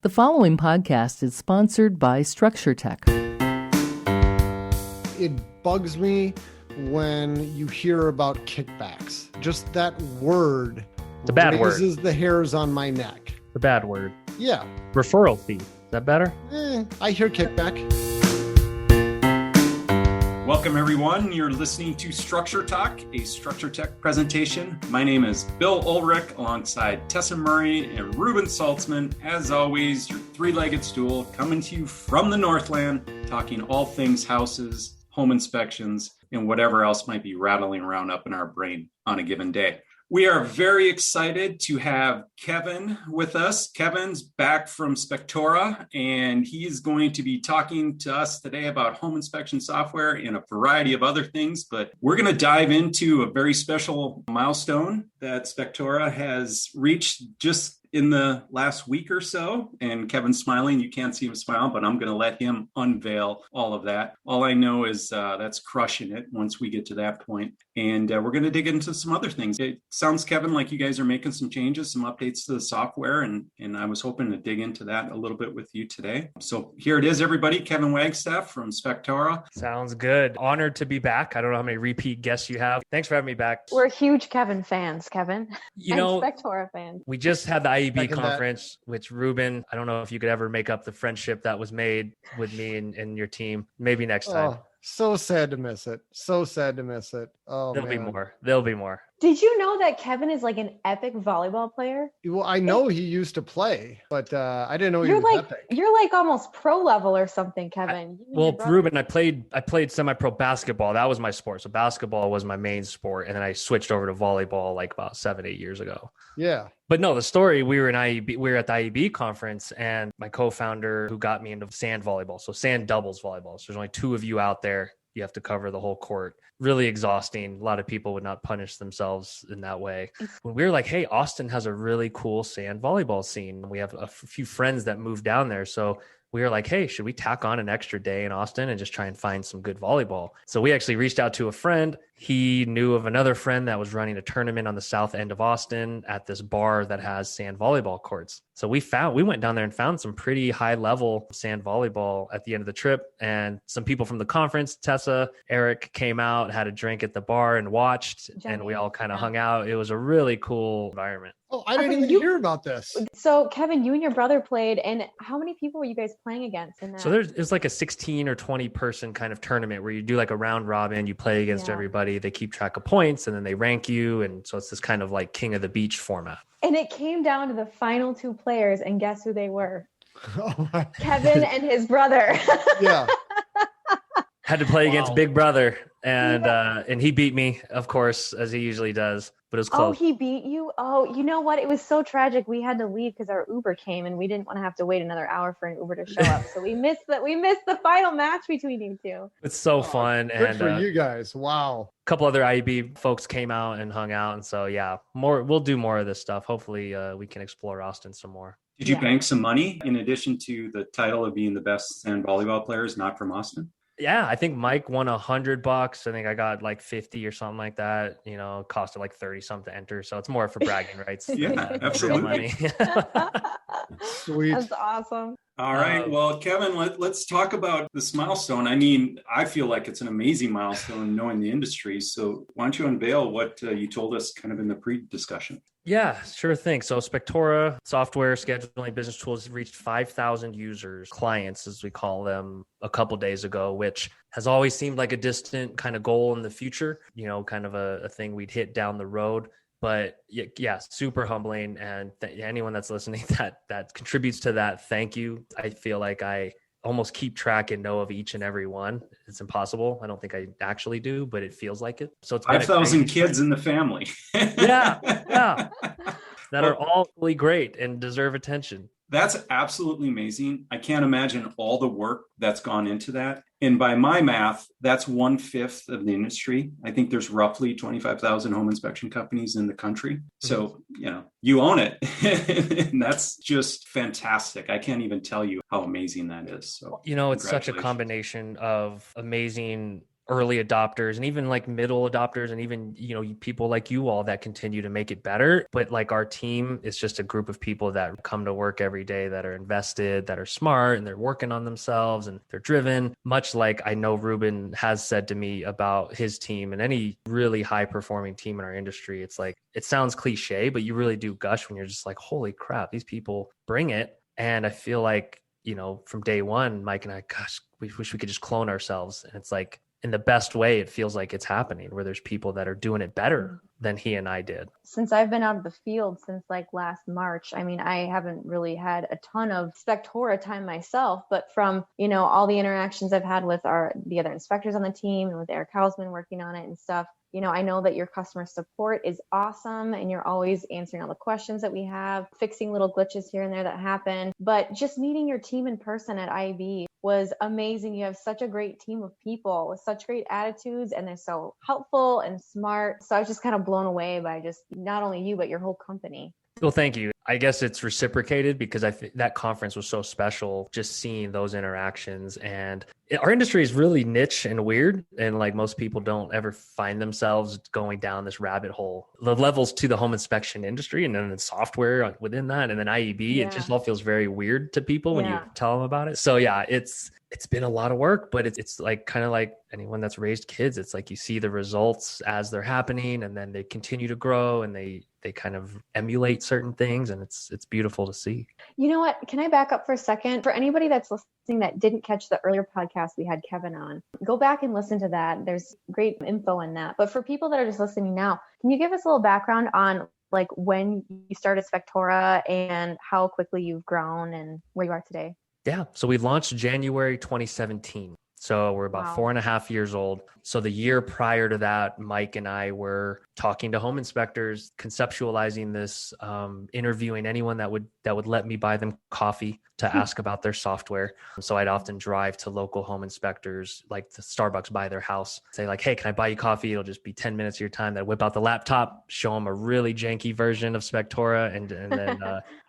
The following podcast is sponsored by Structure Tech. It bugs me when you hear about kickbacks. Just that word It's a bad raises word. the hairs on my neck. It's a bad word. Yeah. Referral fee. Is that better? I hear kickback. Welcome, everyone. You're listening to Structure Talk, a Structure Tech presentation. My name is Bill Ulrich, alongside Tessa Murray and Reuben Saltzman. As always, your three-legged stool coming to you from the Northland, talking all things houses, home inspections, and whatever else might be rattling around up in our brain on a given day. We are very excited to have Kevin with us. Kevin's back from Spectora, and he is going to be talking to us today about home inspection software and a variety of other things. But we're going to dive into a very special milestone that Spectora has reached just in the last week or so. And Kevin's smiling. You can't see him smile, but I'm going to let him unveil all of that. All I know is that's crushing it once we get to that point. And we're going to dig into some other things. It sounds, Kevin, like you guys are making some changes, some updates to the software. And I was hoping to dig into that a little bit with you today. So here it is, everybody. Kevin Wagstaff from Spectora. Sounds good. Honored to be back. I don't know how many repeat guests you have. Thanks for having me back. We're huge Kevin fans, Kevin. You know, Spectora fans. we just had the IEB Second conference, which Reuben, I don't know if you could ever make up the friendship that was made with me and your team. Maybe next time. Oh, so sad to miss it. So sad to miss it. Oh, There'll man. be more. There'll be more. Did you know that Kevin is like an epic volleyball player? Well, I know he used to play, but I didn't know he was epic. You're like almost pro level or something, Kevin. Well, Reuben, I played semi-pro basketball. That was my sport. So basketball was my main sport. And then I switched over to volleyball like about 7-8 years ago. Yeah. But no, the story, we were at the IEB conference, and my co-founder who got me into sand volleyball. So sand doubles volleyball. So there's only two of you out there. You have to cover the whole court. Really exhausting. A lot of people would not punish themselves in that way. When we were like, hey, Austin has a really cool sand volleyball scene. We have a few friends that moved down there. So we were like, hey, should we tack on an extra day in Austin and just try and find some good volleyball? So we actually reached out to a friend. He knew of another friend that was running a tournament on the south end of Austin at this bar that has sand volleyball courts. So we went down there and found some pretty high level sand volleyball at the end of the trip. And some people from the conference, Tessa, Eric, came out, had a drink at the bar and watched, and we all kind of hung out. It was a really cool environment. Oh, I didn't even hear about this. So, Kevin, you and your brother played, and how many people were you guys playing against in that? So it's like a 16 or 20 person kind of tournament where you do like a round robin, you play against everybody, they keep track of points, and then they rank you. And so it's this kind of like King of the Beach format. And it came down to the final two players, and guess who they were? Oh, my. Kevin and his brother. Yeah. Had to play against Big Brother, and he beat me, of course, as he usually does. But it was close. Oh, he beat you? Oh, you know what? It was so tragic. We had to leave because our Uber came, and we didn't want to have to wait another hour for an Uber to show up. So we missed the final match between you two. It's so fun. Good And for you guys. Wow. a couple other IEB folks came out and hung out. And so, yeah, we'll do more of this stuff. Hopefully we can explore Austin some more. Did you bank some money in addition to the title of being the best sand volleyball players, not from Austin? Yeah, I think Mike won $100. I think I got like 50 or something like that. You know, it costed like 30 something to enter. So it's more for bragging rights. Yeah, absolutely. Money. Sweet. That's awesome. All right. Well, Kevin, let's talk about this milestone. I mean, I feel like it's an amazing milestone knowing the industry. So why don't you unveil what you told us kind of in the pre-discussion? Yeah, sure thing. So Spectora software scheduling business tools reached 5,000 users, clients, as we call them, a couple days ago, which has always seemed like a distant kind of goal in the future, you know, kind of a thing we'd hit down the road. But yeah, super humbling. And anyone that's listening that contributes to that, thank you. I feel like I almost keep track and know of each and every one. It's impossible. I don't think I actually do, but it feels like it. So it's 5,000 kids in the family. yeah. That are all really great and deserve attention. That's absolutely amazing. I can't imagine all the work that's gone into that. And by my math, that's 1/5 of the industry. I think there's roughly 25,000 home inspection companies in the country. So, you know, you own it. And that's just fantastic. I can't even tell you how amazing that is. So, you know, it's such a combination of amazing early adopters and even like middle adopters and even, people like you all that continue to make it better. But like our team is just a group of people that come to work every day that are invested, that are smart, and they're working on themselves and they're driven, much like I know Reuben has said to me about his team and any really high performing team in our industry. It's like, it sounds cliche, but you really do gush when you're just like, holy crap, these people bring it. And I feel like, from day one, Mike and I, gosh, we wish we could just clone ourselves. And it's like, in the best way, it feels like it's happening where there's people that are doing it better than he and I did. Since I've been out of the field since like last March, I mean, I haven't really had a ton of Spectora time myself, but from, all the interactions I've had with the other inspectors on the team and with Eric Hausman working on it and stuff, I know that your customer support is awesome and you're always answering all the questions that we have, fixing little glitches here and there that happen. But just meeting your team in person at IB was amazing. You have such a great team of people with such great attitudes and they're so helpful and smart. So I was just kind of blown away by just not only you, but your whole company. Well, thank you. I guess it's reciprocated because that conference was so special, just seeing those interactions. And our industry is really niche and weird. And like most people don't ever find themselves going down this rabbit hole. The levels to the home inspection industry and then the software within that and then IEB, It just all feels very weird to people when you tell them about it. So yeah, it's been a lot of work, but it's like kind of like anyone that's raised kids. It's like you see the results as they're happening and then they continue to grow and they kind of emulate certain things. And it's beautiful to see. You know what? Can I back up for a second? For anybody that's listening that didn't catch the earlier podcast we had Kevin on, go back and listen to that. There's great info in that. But for people that are just listening now, can you give us a little background on like when you started Spectora and how quickly you've grown and where you are today? Yeah. So we launched January 2017. So we're about 4.5 years old. So the year prior to that, Mike and I were talking to home inspectors, conceptualizing this, interviewing anyone that would let me buy them coffee to ask about their software. So I'd often drive to local home inspectors, like the Starbucks by their house, say like, hey, can I buy you coffee? It'll just be 10 minutes of your time. That whip out the laptop, show him a really janky version of Spectora and then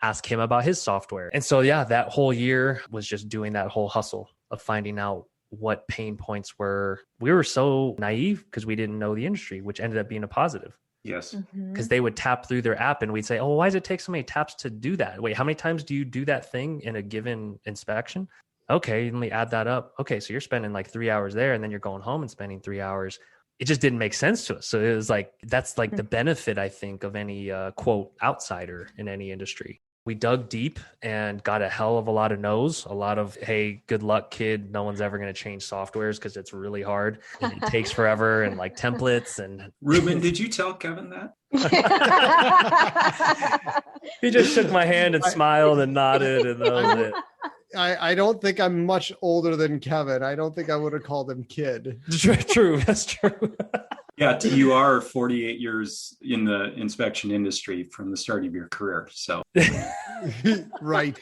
ask him about his software. And so, yeah, that whole year was just doing that whole hustle of finding out what pain points were. We were so naive because we didn't know the industry, which ended up being a positive. Yes. Because they would tap through their app and we'd say, oh, why does it take so many taps to do that? Wait, how many times do you do that thing in a given inspection? Okay, let me add that up. Okay, so you're spending like 3 hours there and then you're going home and spending 3 hours. It just didn't make sense to us. So it was like, that's like the benefit, I think, of any quote outsider in any industry. We dug deep and got a hell of a lot of no's, a lot of, hey, good luck, kid. No one's ever going to change softwares because it's really hard. And it takes forever and like templates. And Reuben, did you tell Kevin that? He just shook my hand and smiled and nodded. And that was it. I don't think I'm much older than Kevin. I don't think I would have called him kid. True. That's true. Yeah, you are 48 years in the inspection industry from the start of your career. So Right.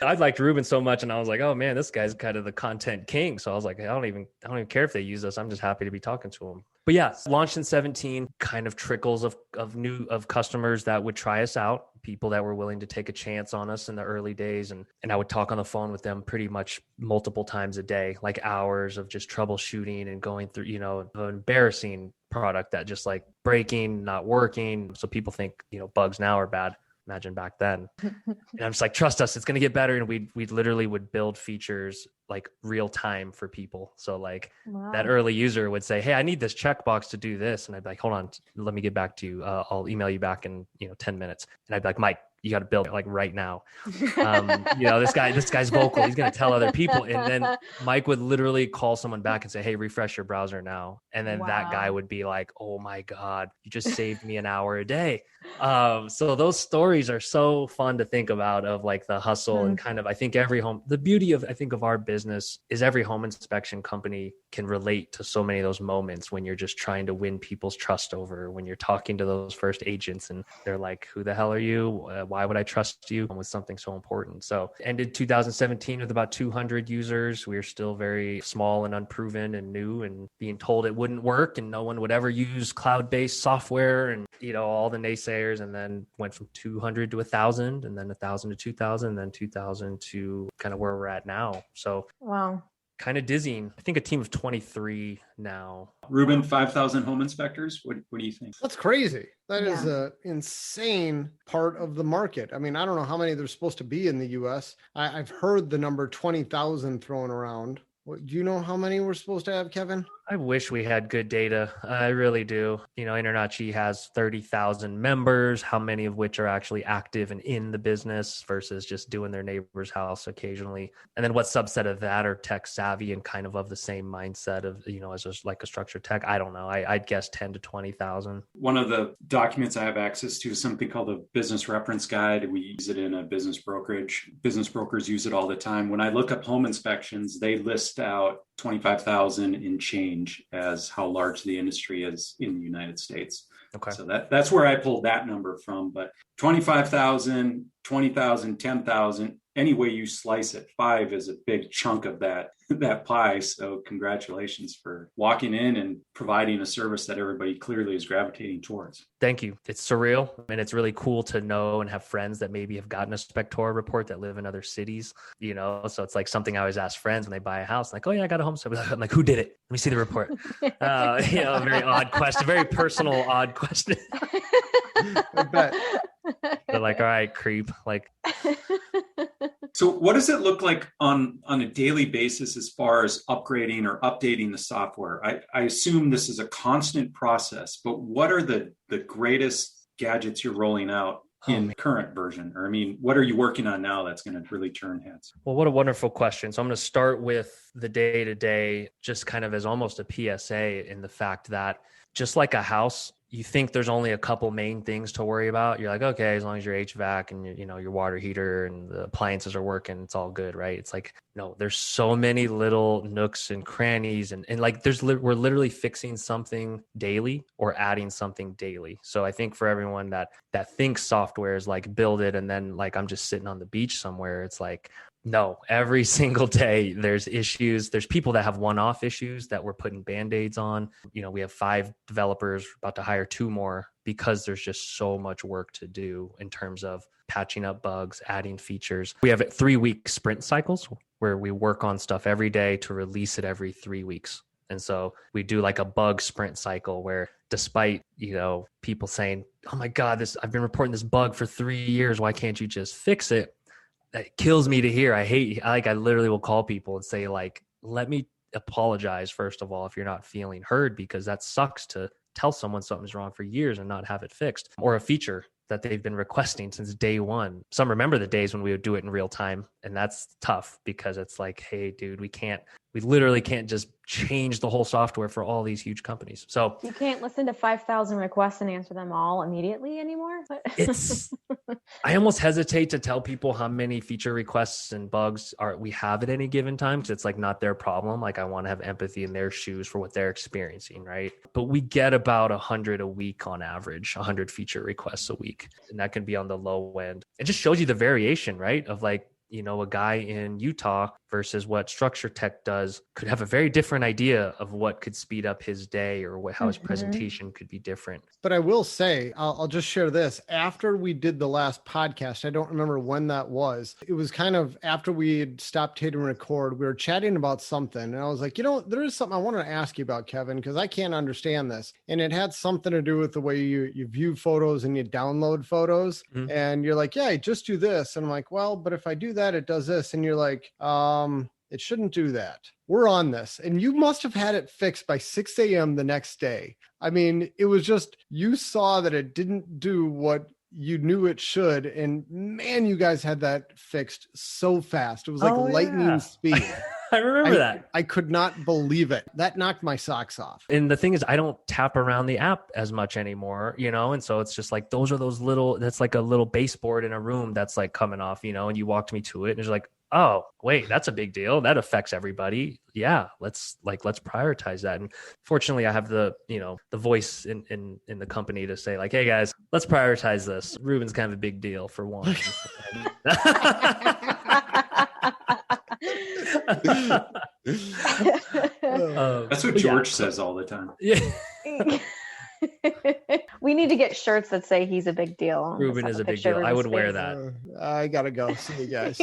I liked Reuben so much, and I was like, "Oh man, this guy's kind of the content king." So I was like, "I don't even care if they use us. I'm just happy to be talking to him." But yeah, launched in 17, kind of trickles of customers that would try us out, people that were willing to take a chance on us in the early days, and I would talk on the phone with them pretty much multiple times a day, like hours of just troubleshooting and going through, an embarrassing product that just like breaking, not working. So people think, bugs now are bad. Imagine back then. And I'm just like, trust us, it's going to get better. And we literally would build features like real time for people. So like that early user would say, hey, I need this checkbox to do this. And I'd be like, hold on, let me get back to you. I'll email you back in, 10 minutes. And I'd be like, Mike, you got to build it like right now. This guy's vocal. He's going to tell other people. And then Mike would literally call someone back and say, hey, refresh your browser now. And then that guy would be like, oh my God, you just saved me an hour a day. So those stories are so fun to think about of like the hustle and kind of, I think the beauty of our business is every home inspection company can relate to so many of those moments when you're just trying to win people's trust over, when you're talking to those first agents and they're like, who the hell are you? Why would I trust you with something so important? So ended 2017 with about 200 users. We were still very small and unproven and new and being told it wouldn't work and no one would ever use cloud-based software and, all the naysayers, and then went from 200 to 1,000 and then 1,000 to 2,000 and then 2,000 to kind of where we're at now. So wow. kind of dizzying. I think a team of 23 now. Reuben, 5,000 home inspectors. What do you think? That's crazy. That is Yeah. an insane part of the market. I mean, I don't know how many there's supposed to be in the US. I've heard the number 20,000 thrown around. Do you know how many we're supposed to have, Kevin? I wish we had good data. I really do. InterNACHI has 30,000 members, how many of which are actually active and in the business versus just doing their neighbor's house occasionally. And then what subset of that are tech savvy and kind of the same mindset of, as like a structured tech? I don't know. I'd guess 10 to 20,000. One of the documents I have access to is something called a business reference guide. We use it in a business brokerage. Business brokers use it all the time. When I look up home inspections, they list out 25,000 in change as how large the industry is in the United States. Okay. So that's where I pulled that number from. But 25,000, 20,000, 10,000, any way you slice it, 5 is a big chunk of that pie. So congratulations for walking in and providing a service that everybody clearly is gravitating towards. Thank you. It's surreal. And it's really cool to know and have friends that maybe have gotten a Spectora report that live in other cities, So it's like something I always ask friends when they buy a house, like, oh yeah, I got a home. So I'm like, who did it? Let me see the report. A very odd question, very personal, odd question. I bet. They're like, all right, creep. Like, so what does it look like on a daily basis as far as upgrading or updating the software? I assume this is a constant process, but what are the greatest gadgets you're rolling out in the current version? Or, what are you working on now that's going to really turn heads? Well, what a wonderful question. So I'm going to start with the day-to-day, just kind of as almost a PSA in the fact that just like a house, you think there's only a couple main things to worry about. You're like, okay, as long as your HVAC and your water heater and the appliances are working, it's all good, right? It's like, no, there's so many little nooks and crannies and like we're literally fixing something daily or adding something daily. So I think for everyone that thinks software is like build it and then like I'm just sitting on the beach somewhere, it's like, no, every single day there's issues. There's people that have one-off issues that we're putting Band-Aids on. We have 5 developers, about to hire 2 more because there's just so much work to do in terms of patching up bugs, adding features. We have 3-week sprint cycles where we work on stuff every day to release it every 3 weeks. And so we do like a bug sprint cycle where despite, people saying, oh my God, I've been reporting this bug for 3 years. Why can't you just fix it? That kills me to hear. I literally will call people and say like, let me apologize first of all if you're not feeling heard, because that sucks to tell someone something's wrong for years and not have it fixed, or a feature that they've been requesting since day one. Some remember the days when we would do it in real time, and that's tough because it's like, hey dude, we literally can't just change the whole software for all these huge companies. So you can't listen to 5,000 requests and answer them all immediately anymore. I almost hesitate to tell people how many feature requests and bugs we have at any given time, because it's like not their problem. Like I want to have empathy in their shoes for what they're experiencing, right? But we get about 100 a week on average, 100 feature requests a week, and that can be on the low end. It just shows you the variation, right? Of like, a guy in Utah versus what Structure Tech does could have a very different idea of what could speed up his day or how his presentation could be different. But I will say, I'll just share this. After we did the last podcast, I don't remember when that was. It was kind of after we had stopped hitting record, we were chatting about something. And I was like, there is something I wanted to ask you about, Kevin, because I can't understand this. And it had something to do with the way you view photos and you download photos. Mm-hmm. And you're like, yeah, just do this. And I'm like, well, but if I do that, it does this. And you're like, it shouldn't do that. We're on this. And you must have had it fixed by 6 a.m. the next day. It was just, you saw that it didn't do what you knew it should. And man, you guys had that fixed so fast. It was like lightning speed. I remember that. I could not believe it. That knocked my socks off. And the thing is, I don't tap around the app as much anymore, and so it's just like, that's like a little baseboard in a room that's like coming off, and you walked me to it and it's like, oh, wait, that's a big deal. That affects everybody. Yeah, let's prioritize that. And fortunately, I have the voice in the company to say like, hey guys, let's prioritize this. Reuben's kind of a big deal for one. That's what George says all the time. Yeah. We need to get shirts that say he's a big deal. Reuben is a big deal. I would wear that. I gotta go. See you guys.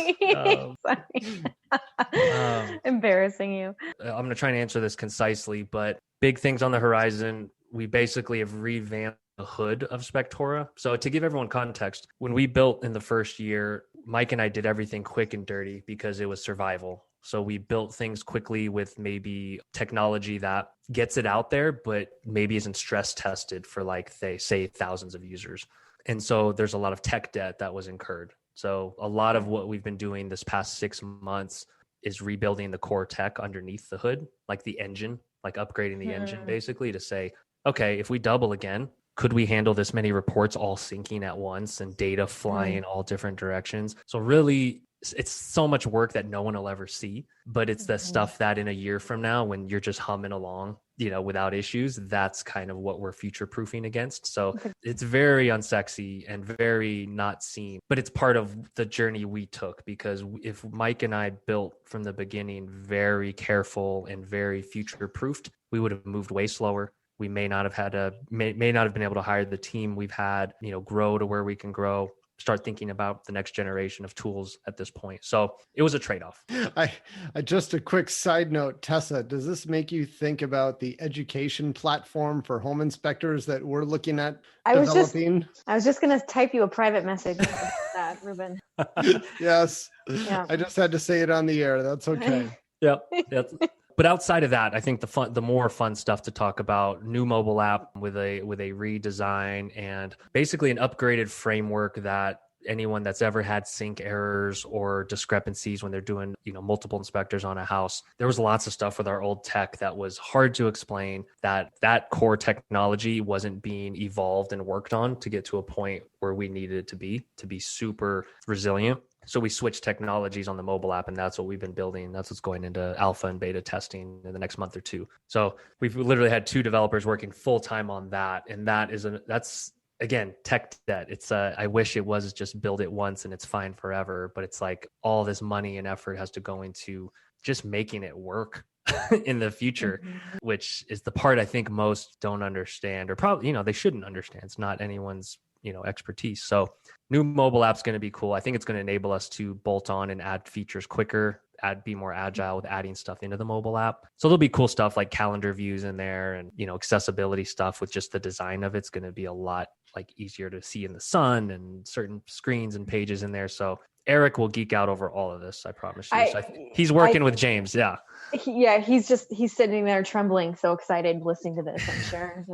Embarrassing you. I'm going to try and answer this concisely, but big things on the horizon. We basically have revamped the hood of Spectora. So to give everyone context, when we built in the first year, Mike and I did everything quick and dirty because it was survival. So we built things quickly with maybe technology that gets it out there, but maybe isn't stress tested for like they say thousands of users. And so there's a lot of tech debt that was incurred. So a lot of what we've been doing this past 6 months is rebuilding the core tech underneath the hood, like the engine, like upgrading the engine basically to say, okay, if we double again, could we handle this many reports all syncing at once and data flying all different directions? So really, it's so much work that no one will ever see, but it's the stuff that in a year from now, when you're just humming along, without issues, that's kind of what we're future proofing against. So it's very unsexy and very not seen, but it's part of the journey we took, because if Mike and I built from the beginning very careful and very future proofed, we would have moved way slower. We may not have been able to hire the team we've had, grow to where we can grow, start thinking about the next generation of tools at this point. So it was a trade-off. I just a quick side note, Tessa, does this make you think about the education platform for home inspectors that we're looking at developing? I was just going to type you a private message about that, Reuben. Yes. Yeah. I just had to say it on the air. That's okay. Yep. But outside of that, I think the more fun stuff to talk about, new mobile app with a redesign and basically an upgraded framework that anyone that's ever had sync errors or discrepancies when they're doing, multiple inspectors on a house. There was lots of stuff with our old tech that was hard to explain, that core technology wasn't being evolved and worked on to get to a point where we needed it to be super resilient. So we switched technologies on the mobile app, and that's what we've been building. That's what's going into alpha and beta testing in the next month or two. So we've literally had 2 developers working full time on that. And that's again, tech debt. It's I wish it was just build it once and it's fine forever, but it's like all this money and effort has to go into just making it work in the future, which is the part I think most don't understand, or probably, they shouldn't understand. It's not anyone's expertise. So new mobile app's going to be cool. I think it's going to enable us to bolt on and add features quicker, be more agile with adding stuff into the mobile app. So there'll be cool stuff like calendar views in there and, accessibility stuff with just the design of it's going to be a lot like easier to see in the sun and certain screens and pages in there. So Eric will geek out over all of this. I promise you. He's working with James. Yeah. Yeah. He's sitting there trembling, so excited listening to this, I'm sure.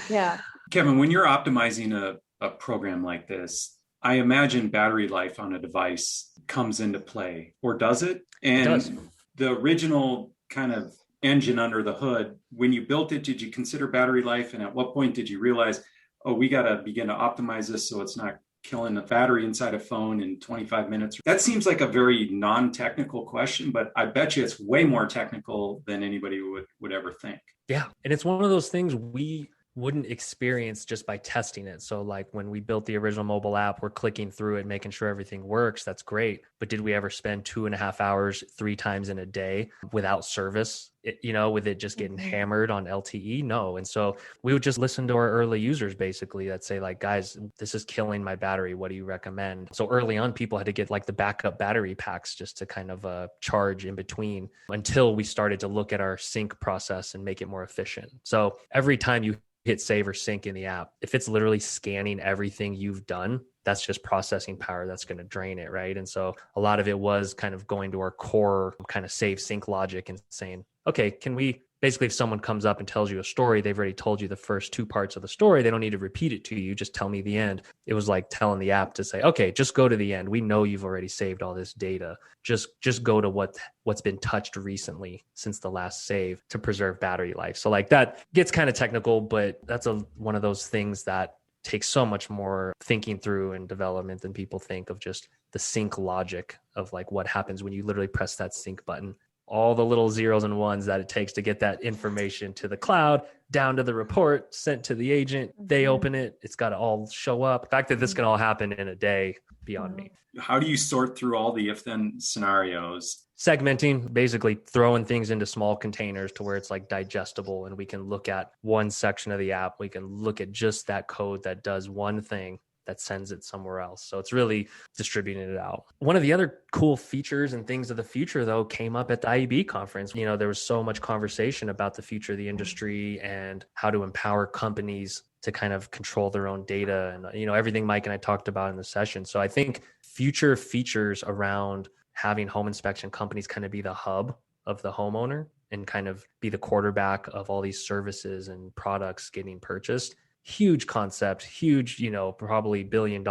Yeah. Kevin, when you're optimizing a program like this, I imagine battery life on a device comes into play, or does it? And it does. The original kind of engine under the hood, when you built it, did you consider battery life? And at what point did you realize, we got to begin to optimize this so it's not killing the battery inside a phone in 25 minutes? That seems like a very non-technical question, but I bet you it's way more technical than anybody would ever think. Yeah. And it's one of those things we wouldn't experience just by testing it. So like when we built the original mobile app, we're clicking through it, making sure everything works. That's great. But did we ever spend 2.5 hours 3 times in a day without service, with it just getting hammered on LTE? No. And so we would just listen to our early users basically that say like, guys, this is killing my battery. What do you recommend? So early on, people had to get like the backup battery packs just to kind of charge in between until we started to look at our sync process and make it more efficient. So every time you hit save or sync in the app, if it's literally scanning everything you've done, that's just processing power that's going to drain it, right? And so a lot of it was kind of going to our core kind of save sync logic and saying, okay, can we basically, if someone comes up and tells you a story, they've already told you the first 2 parts of the story. They don't need to repeat it to you. Just tell me the end. It was like telling the app to say, okay, just go to the end. We know you've already saved all this data. Just go to what's been touched recently since the last save to preserve battery life. So like that gets kind of technical, but that's one of those things that takes so much more thinking through and development than people think of, just the sync logic of like what happens when you literally press that sync button. all the little zeros and ones that it takes to get that information to the cloud, down to the report, sent to the agent. They open it. It's got to all show up. The fact that this can all happen in a day, beyond me. How do you sort through all the if-then scenarios? Segmenting, basically throwing things into small containers to where it's like digestible, and we can look at one section of the app. We can look at just that code that does one thing that sends it somewhere else. So it's really distributing it out. One of the other cool features and things of the future, though, came up at the IEB conference. You know, there was so much conversation about the future of the industry and how to empower companies to kind of control their own data and, you know, everything Mike and I talked about in the session. So I think future features around having home inspection companies kind of be the hub of the homeowner and kind of be the quarterback of all these services and products getting purchased. Huge concept, huge, you know, probably $1 billion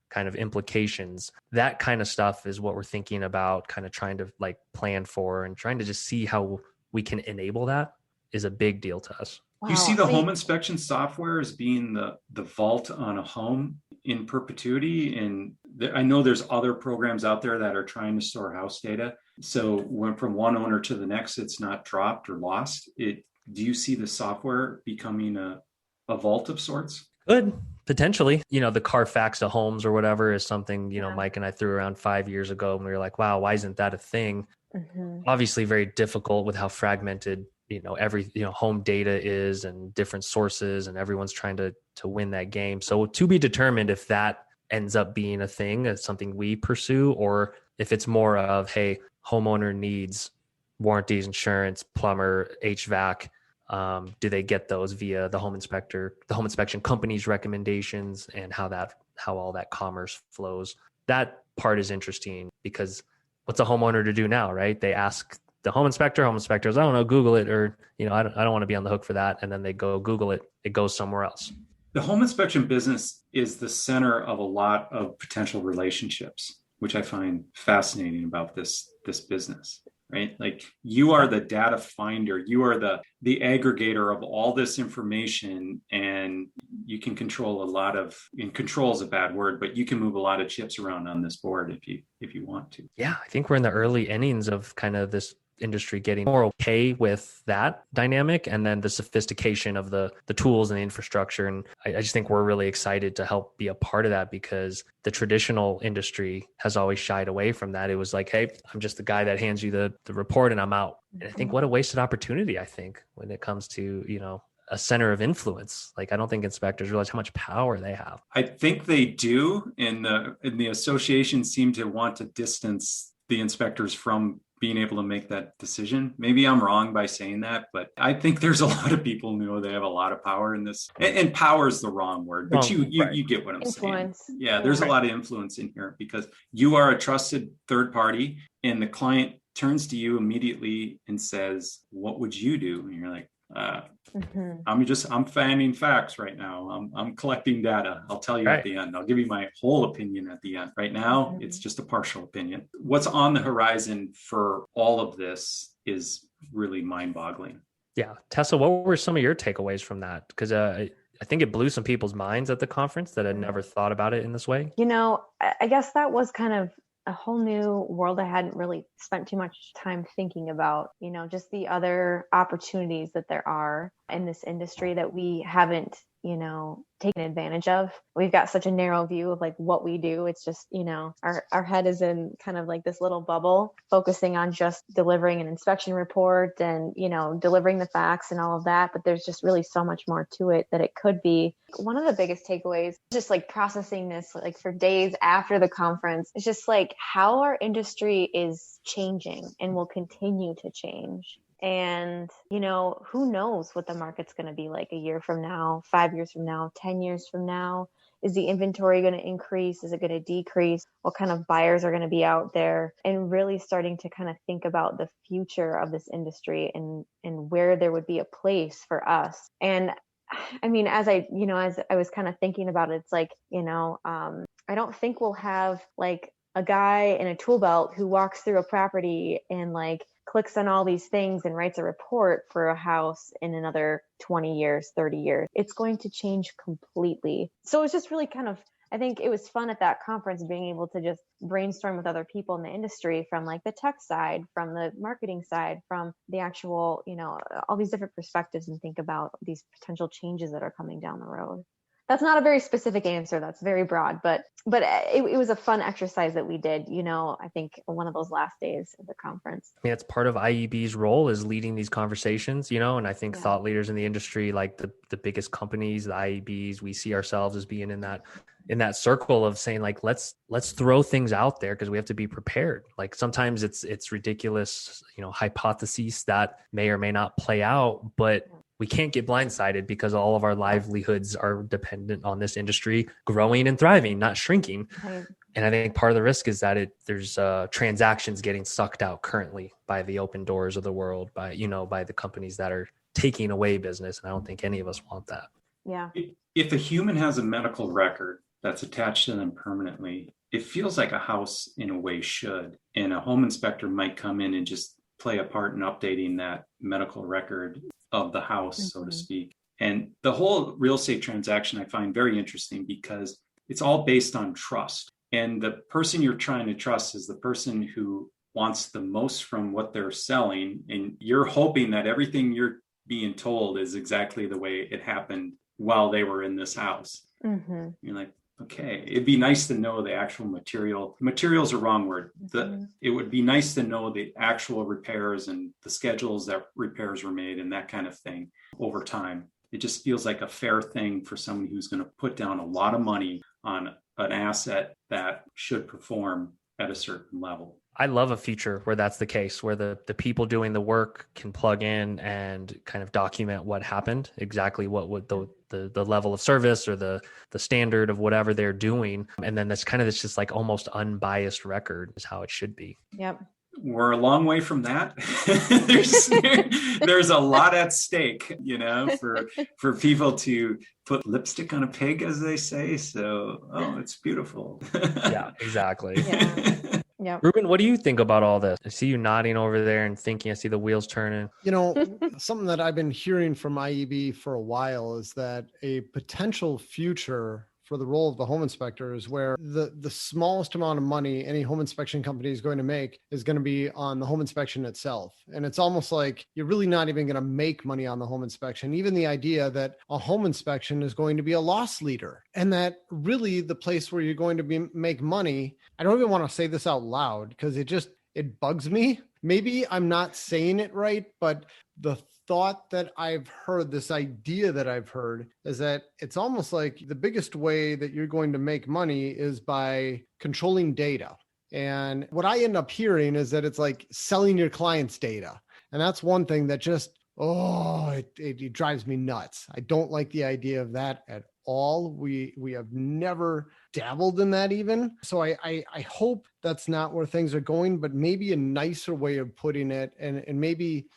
kind of implications. That kind of stuff is what we're thinking about, kind of trying to like plan for, and trying to just see how we can enable that is a big deal to us. Wow. You see the home inspection software as being the vault on a home in perpetuity. And I know there's other programs out there that are trying to store house data. So when from one owner to the next, it's not dropped or lost. Do you see the software becoming a vault of sorts? Good, potentially. You know, the Carfax of homes or whatever is something, you know, Mike and I threw around 5 years ago, and we were like, wow, why isn't that a thing? Obviously very difficult with how fragmented, you know, home data is and different sources, and everyone's trying to win that game. So to be determined if that ends up being a thing, as something we pursue, or if it's more of, hey, homeowner needs warranties, insurance, plumber, HVAC. Do they get those via the home inspection company's recommendations, and how all that commerce flows? That part is interesting, because what's a homeowner to do now, right? They ask the home inspectors, I don't know, Google it, or, you know, I don't want to be on the hook for that. And then they go Google it, it goes somewhere else. The home inspection business is the center of a lot of potential relationships, which I find fascinating about this business. Right? Like, you are the data finder, you are the aggregator of all this information, and you can control control is a bad word, but you can move a lot of chips around on this board if you want to. Yeah, I think we're in the early innings of kind of this industry getting more okay with that dynamic, and then the sophistication of the tools and the infrastructure. And I just think we're really excited to help be a part of that, because the traditional industry has always shied away from that. It was like, hey, I'm just the guy that hands you the report and I'm out. And I think what a wasted opportunity, I think, when it comes to, you know, a center of influence. Like, I don't think inspectors realize how much power they have. I think they do. And the association seem to want to distance the inspectors from being able to make that decision. Maybe I'm wrong by saying that, but I think there's a lot of people who know they have a lot of power in this. And power is the wrong word, but you get what I'm influence. saying. Yeah, there's a lot of influence in here, because you are a trusted third party, and the client turns to you immediately and says, what would you do? And you're like, I'm finding facts right now. I'm collecting data. I'll tell you at the end. I'll give you my whole opinion at the end. Right now, it's just a partial opinion. What's on the horizon for all of this is really mind-boggling. Yeah. Tessa, what were some of your takeaways from that? Because I think it blew some people's minds at the conference that had never thought about it in this way. You know, I guess that was kind of a whole new world I hadn't really spent too much time thinking about, you know, just the other opportunities that there are in this industry that we haven't, you know, taken advantage of. We've got such a narrow view of like what we do. It's just, you know, our head is in kind of like this little bubble, focusing on just delivering an inspection report and, you know, delivering the facts and all of that. But there's just really so much more to it that it could be. One of the biggest takeaways, just like processing this like for days after the conference, is just like how our industry is changing and will continue to change. And, you know, who knows what the market's going to be like a year from now, 5 years from now, 10 years from now. Is the inventory going to increase? Is it going to decrease? What kind of buyers are going to be out there? And really starting to kind of think about the future of this industry and where there would be a place for us. And I mean, as I was kind of thinking about it, it's like, you know, I don't think we'll have like a guy in a tool belt who walks through a property and like clicks on all these things and writes a report for a house in another 20 years, 30 years. It's going to change completely. So it's just really kind of I think it was fun at that conference being able to just brainstorm with other people in the industry from like the tech side, from the marketing side, from the actual, all these different perspectives, and think about these potential changes that are coming down the road. That's not a very specific answer. That's very broad, but it was a fun exercise that we did, I think one of those last days of the conference. I mean, it's part of IEB's role is leading these conversations, and I think thought leaders in the industry, like the biggest companies, the IEBs, we see ourselves as being in that circle of saying like, let's throw things out there because we have to be prepared. Like sometimes it's ridiculous, hypotheses that may or may not play out, but we can't get blindsided because all of our livelihoods are dependent on this industry growing and thriving, not shrinking. Right. And I think part of the risk is that there's transactions getting sucked out currently by the open doors of the world, by the companies that are taking away business. And I don't think any of us want that. Yeah. If a human has a medical record that's attached to them permanently, it feels like a house in a way should. And a home inspector might come in and just play a part in updating that medical record of the house, so to speak. And the whole real estate transaction I find very interesting because it's all based on trust. And the person you're trying to trust is the person who wants the most from what they're selling. And you're hoping that everything you're being told is exactly the way it happened while they were in this house. Mm-hmm. You're like, okay, it'd be nice to know the actual material. Material's a wrong word. It would be nice to know the actual repairs and the schedules that repairs were made and that kind of thing over time. It just feels like a fair thing for someone who's going to put down a lot of money on an asset that should perform at a certain level. I love a future where that's the case, where the people doing the work can plug in and kind of document what happened, exactly what would the level of service or the standard of whatever they're doing. And then that's kind of this just like almost unbiased record is how it should be. Yep. We're a long way from that. There's a lot at stake, for people to put lipstick on a pig, as they say. So, it's beautiful. Yeah, exactly. Yeah. Yeah. Reuben, what do you think about all this? I see you nodding over there and thinking, I see the wheels turning. Something that I've been hearing from IEB for a while is that a potential future for the role of the home inspector is where the smallest amount of money any home inspection company is going to make is going to be on the home inspection itself. And it's almost like you're really not even going to make money on the home inspection. Even the idea that a home inspection is going to be a loss leader, and that really the place where you're going to make money, I don't even want to say this out loud because it bugs me. Maybe I'm not saying it right, but the thought that I've heard, this idea that I've heard, is that it's almost like the biggest way that you're going to make money is by controlling data. And what I end up hearing is that it's like selling your clients' data. And that's one thing that just, it drives me nuts. I don't like the idea of that at all. We have never dabbled in that even. So I hope that's not where things are going, but maybe a nicer way of putting it. And maybe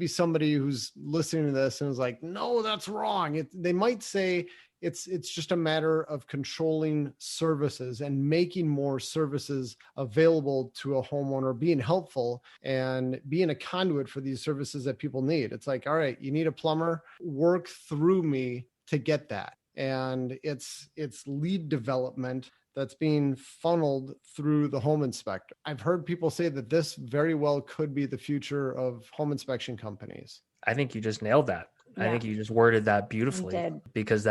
somebody who's listening to this and is like, no, that's wrong. They might say it's just a matter of controlling services and making more services available to a homeowner, being helpful and being a conduit for these services that people need. It's like, all right, you need a plumber, work through me to get that. And it's lead development that's being funneled through the home inspector. I've heard people say that this very well could be the future of home inspection companies. I think you just nailed that. Yeah. I think you just worded that beautifully, because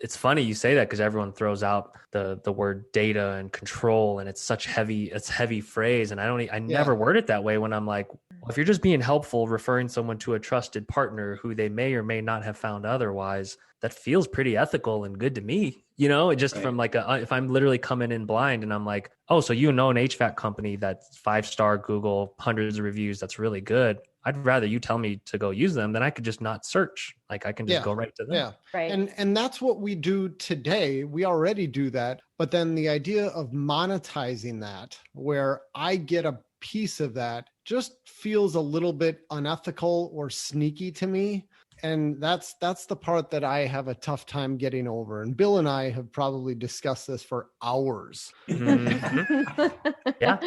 it's funny you say that because everyone throws out the word data and control, and it's heavy phrase. And I never word it that way when I'm like, well, if you're just being helpful, referring someone to a trusted partner who they may or may not have found otherwise, that feels pretty ethical and good to me. It just from like if I'm literally coming in blind and I'm like, oh, so an HVAC company that's 5-star Google, hundreds of reviews, that's really good. I'd rather you tell me to go use them than I could just not search. Like I can just go right to them. Yeah. Right. And that's what we do today. We already do that. But then the idea of monetizing that, where I get a piece of that, just feels a little bit unethical or sneaky to me. And that's the part that I have a tough time getting over. And Bill and I have probably discussed this for hours. Mm-hmm. Yeah.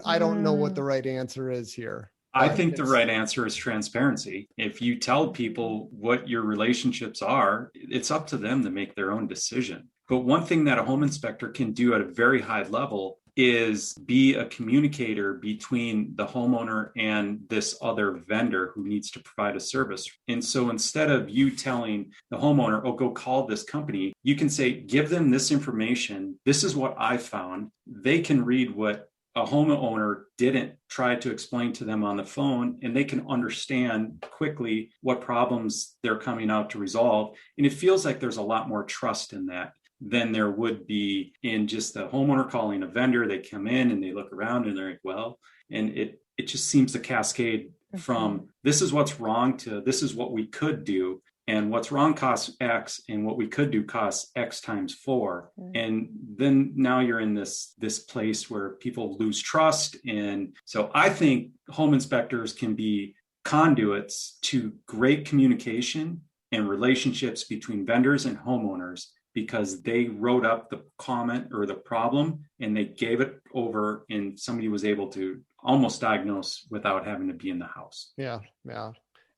I don't know what the right answer is here. I think the right answer is transparency. If you tell people what your relationships are, it's up to them to make their own decision. But one thing that a home inspector can do at a very high level is be a communicator between the homeowner and this other vendor who needs to provide a service. And so instead of you telling the homeowner, oh, go call this company, you can say, give them this information. This is what I found. They can read what a homeowner didn't try to explain to them on the phone, and they can understand quickly what problems they're coming out to resolve. And it feels like there's a lot more trust in that than there would be in just the homeowner calling a vendor. They come in and they look around and they're like, well, and it just seems to cascade from this is what's wrong to this is what we could do. And what's wrong costs X, and what we could do costs X times 4. And then now you're in this place where people lose trust. And so I think home inspectors can be conduits to great communication and relationships between vendors and homeowners, because they wrote up the comment or the problem and they gave it over, and somebody was able to almost diagnose without having to be in the house. Yeah.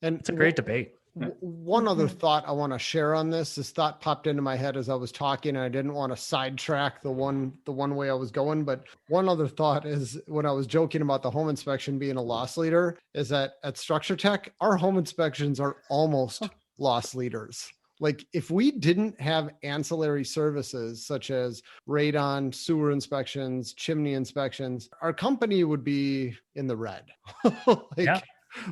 And it's a great debate. One other thought I want to share on this. This thought popped into my head as I was talking, and I didn't want to sidetrack the one way I was going. But one other thought is, when I was joking about the home inspection being a loss leader, is that at Structure Tech, our home inspections are almost loss leaders. Like, if we didn't have ancillary services such as radon, sewer inspections, chimney inspections, our company would be in the red.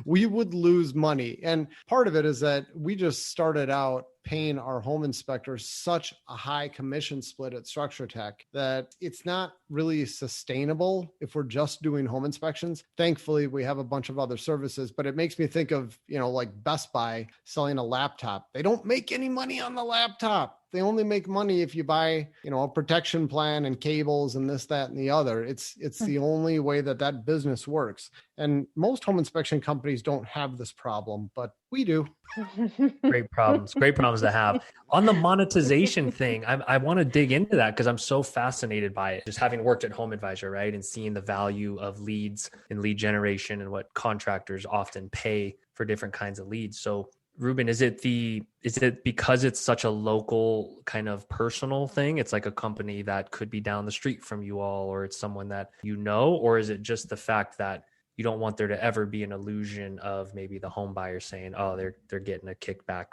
We would lose money. And part of it is that we just started out paying our home inspectors such a high commission split at Structure Tech that it's not really sustainable if we're just doing home inspections. Thankfully, we have a bunch of other services, but it makes me think of, like Best Buy selling a laptop. They don't make any money on the laptop. They only make money if you buy, a protection plan and cables and this, that, and the other. It's the only way that business works. And most home inspection companies don't have this problem, but we do. Great problems to have. On the monetization thing, I want to dig into that because I'm so fascinated by it. Just having worked at Home Advisor, right? And seeing the value of leads and lead generation and what contractors often pay for different kinds of leads. So Reuben, is it because it's such a local kind of personal thing? It's like a company that could be down the street from you all, or it's someone that or is it just the fact that you don't want there to ever be an illusion of maybe the home buyer saying, oh, they're getting a kickback?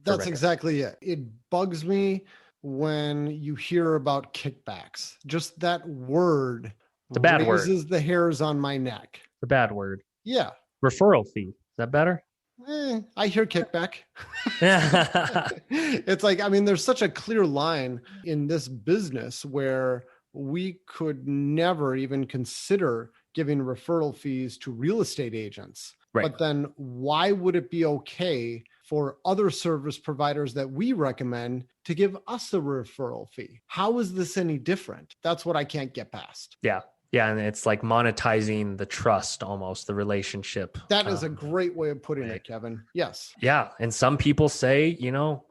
That's exactly it. It bugs me when you hear about kickbacks. Just that word raises the hairs on my neck. The bad word. Yeah. Referral fee. Is that better? I hear kickback. It's like, there's such a clear line in this business where we could never even consider giving referral fees to real estate agents. Right. But then why would it be okay for other service providers that we recommend to give us a referral fee? How is this any different? That's what I can't get past. Yeah. Yeah. And it's like monetizing the trust, almost the relationship. That is a great way of putting it, Kevin. Yes. Yeah. And some people say,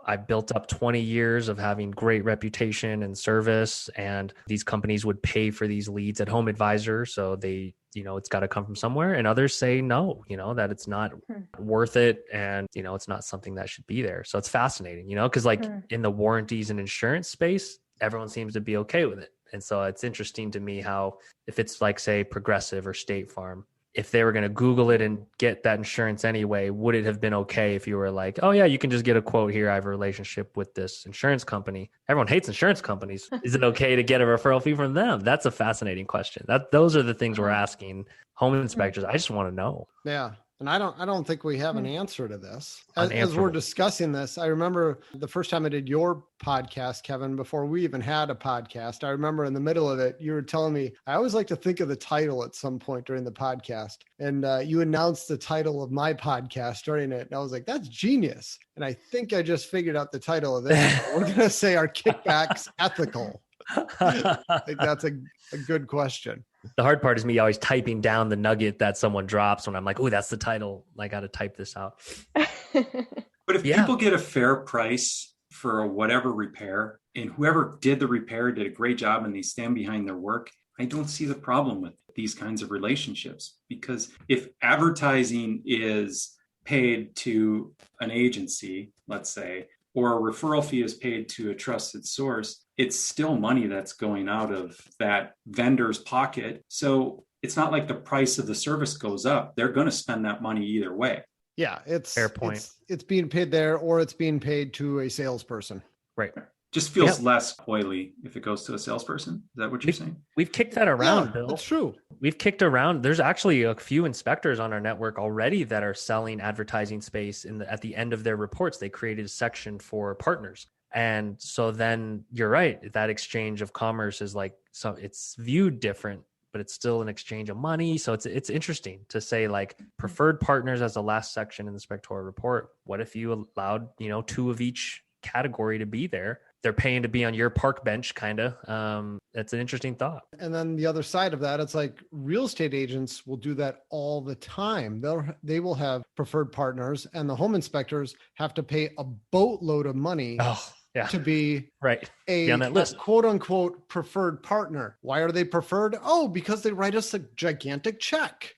I built up 20 years of having great reputation and service, and these companies would pay for these leads at Home Advisor. So they, it's got to come from somewhere. And others say no, that it's not worth it. And, it's not something that should be there. So it's fascinating, because in the warranties and insurance space, everyone seems to be okay with it. And so it's interesting to me how, if it's like, say, Progressive or State Farm, if they were going to Google it and get that insurance anyway, would it have been okay if you were like, oh yeah, you can just get a quote here, I have a relationship with this insurance company. Everyone hates insurance companies. Is it okay to get a referral fee from them? That's a fascinating question. Those are the things we're asking home inspectors. I just want to know. Yeah. And I don't think we have an answer to this. As we're discussing this, I remember the first time I did your podcast, Kevin, before we even had a podcast, I remember in the middle of it, you were telling me, I always like to think of the title at some point during the podcast. And you announced the title of my podcast during it. And I was like, that's genius. And I think I just figured out the title of this. We're going to say, are kickbacks ethical? I think that's a good question. The hard part is me always typing down the nugget that someone drops when I'm like, oh, that's the title. I got to type this out. But if people get a fair price for whatever repair, and whoever did the repair did a great job and they stand behind their work, I don't see the problem with these kinds of relationships. Because if advertising is paid to an agency, let's say, or a referral fee is paid to a trusted source, it's still money that's going out of that vendor's pocket. So it's not like the price of the service goes up. They're going to spend that money either way. Yeah, it's Fair point. It's being paid there, or it's being paid to a salesperson. Right. Just feels less oily if it goes to a salesperson. Is that what you're saying? We've kicked that around, Yeah, Bill. that's true. We've kicked around. There's actually a few inspectors on our network already that are selling advertising space at the end of their reports. They created a section for partners. And so then you're right. That exchange of commerce is like, so it's viewed different, but it's still an exchange of money. So it's interesting to say like preferred partners as the last section in the Spectora report. What if you allowed, 2 of each category to be there? They're paying to be on your park bench, kind of. That's an interesting thought. And then the other side of that, it's like real estate agents will do that all the time. They will have preferred partners, and the home inspectors have to pay a boatload of money to be Be on that list. quote unquote preferred partner. Why are they preferred? Oh, because they write us a gigantic check.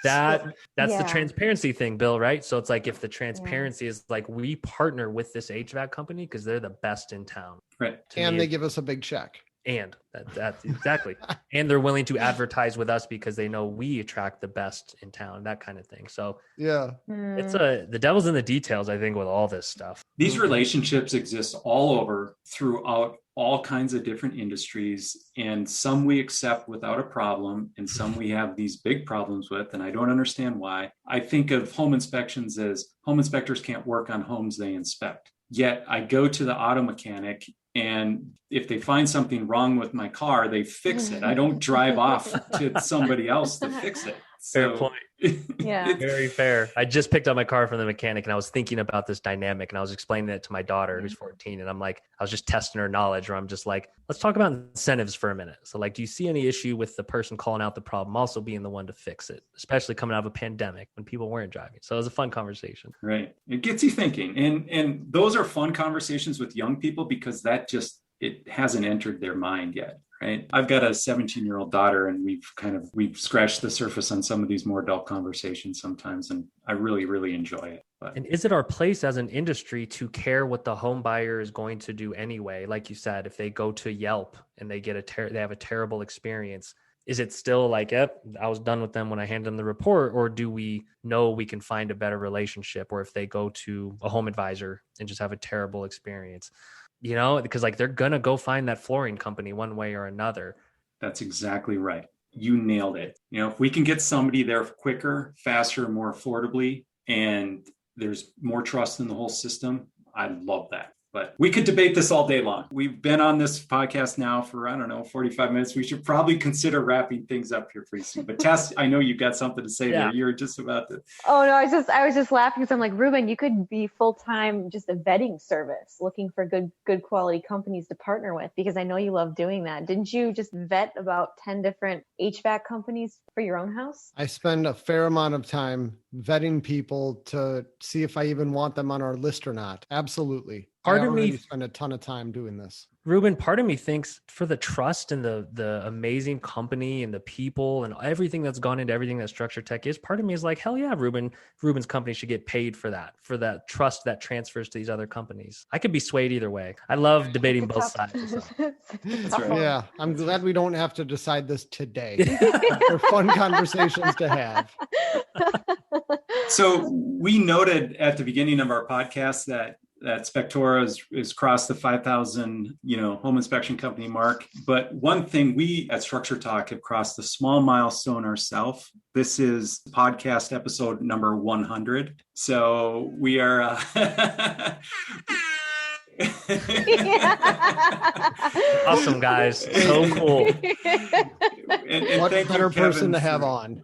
That's the transparency thing, Bill, right? So it's like if the transparency is like we partner with this HVAC company because they're the best in town. Right. And they give us a big check. And that's exactly. And they're willing to advertise with us because they know we attract the best in town, that kind of thing. So yeah, it's the devil's in the details, I think, with all this stuff. These relationships exist all over throughout all kinds of different industries, and some we accept without a problem, and some we have these big problems with, and I don't understand why. I think of home inspections as home inspectors can't work on homes they inspect. Yet I go to the auto mechanic, and if they find something wrong with my car, they fix it. I don't drive off to somebody else to fix it. Fair point. Yeah. Very fair. I just picked up my car from the mechanic and I was thinking about this dynamic and I was explaining it to my daughter who's 14. And I'm like, I was just testing her knowledge where I'm just like, let's talk about incentives for a minute. So like, do you see any issue with the person calling out the problem also being the one to fix it, especially coming out of a pandemic when people weren't driving? So it was a fun conversation. Right. It gets you thinking. And those are fun conversations with young people because it hasn't entered their mind yet. Right. I've got a 17-year-old daughter and we've scratched the surface on some of these more adult conversations sometimes. And I really, really enjoy it. But. And is it our place as an industry to care what the home buyer is going to do anyway? Like you said, if they go to Yelp and they get they have a terrible experience, is it still like, yep, I was done with them when I handed them the report? Or do we know we can find a better relationship? Or if they go to a home advisor and just have a terrible experience? Because like they're going to go find that flooring company one way or another. That's exactly right. You nailed it. If we can get somebody there quicker, faster, more affordably, and there's more trust in the whole system, I love that. But we could debate this all day long. We've been on this podcast now for, 45 minutes. We should probably consider wrapping things up here pretty soon. But Tess, I know you've got something to say there. You were just about to. Oh, no, I was just laughing because I'm like, Reuben, you could be full-time just a vetting service, looking for good quality companies to partner with, because I know you love doing that. Didn't you just vet about 10 different HVAC companies for your own house? I spend a fair amount of time vetting people to see if I even want them on our list or not. Absolutely. Part of me spend a ton of time doing this. Reuben, part of me thinks for the trust and the amazing company and the people and everything that's gone into everything that Structure Tech is, part of me is like, hell yeah, Reuben's company should get paid for that trust that transfers to these other companies. I could be swayed either way. I love debating both sides. So. That's right. Yeah, I'm glad we don't have to decide this today. They're fun conversations to have. So we noted at the beginning of our podcast that Spectora is crossed the 5,000, home inspection company mark. But one thing we at Structure Talk have crossed the small milestone ourselves. This is podcast episode number 100. So we are. Awesome, guys. So cool. and what thank better you, Kevin, person to have on?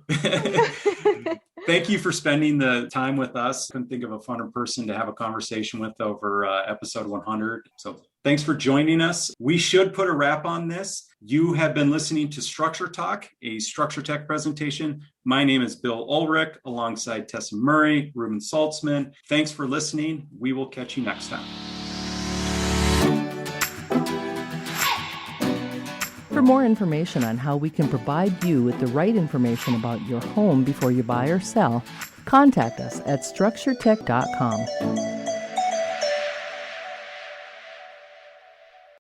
Thank you for spending the time with us. Couldn't think of a funner person to have a conversation with over episode 100. So thanks for joining us. We should put a wrap on this. You have been listening to Structure Talk, a Structure Tech presentation. My name is Bill Ulrich, alongside Tessa Murray, Reuben Saltzman. Thanks for listening. We will catch you next time. For more information on how we can provide you with the right information about your home before you buy or sell, contact us at structuretech.com.